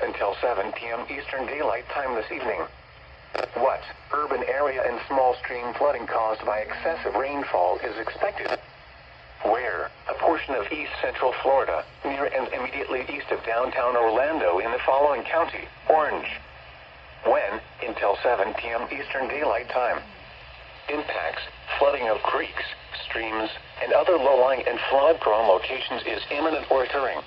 until 7 p.m. Eastern Daylight Time this evening. What urban area and small stream flooding caused by excessive rainfall is expected? Where? A portion of east central Florida, near and immediately east of downtown Orlando in the following county: Orange. When? Until 7 p.m. Eastern Daylight Time. Impacts: flooding of creeks, streams, and other low-lying and flood-prone locations is imminent or occurring.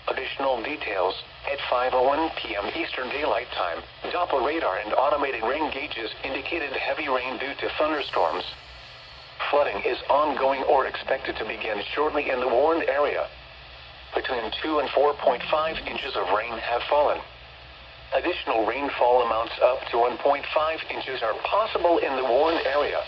Additional details: at 5:01 p.m. Eastern Daylight Time, Doppler radar and automated rain gauges indicated heavy rain due to thunderstorms. Flooding is ongoing or expected to begin shortly in the warned area. Between 2 and 4.5 inches of rain have fallen. Additional rainfall amounts up to 1.5 inches are possible in the warned area.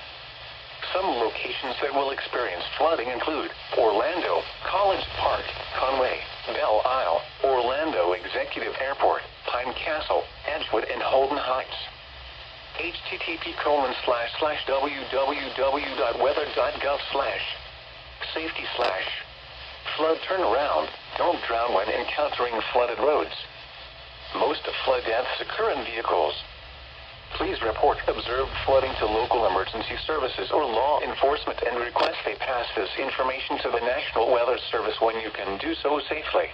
Some locations that will experience flooding include Orlando, College Park, Conway, Belle Isle, Orlando Executive Airport, Pine Castle, Edgewood, and Holden Heights. http://www.weather.gov/safety/ flood turnaround. Don't drown when encountering flooded roads. Most of flood deaths occur in vehicles. Please report observed flooding to local emergency services or law enforcement and request they pass this information to the National Weather Service when you can do so safely.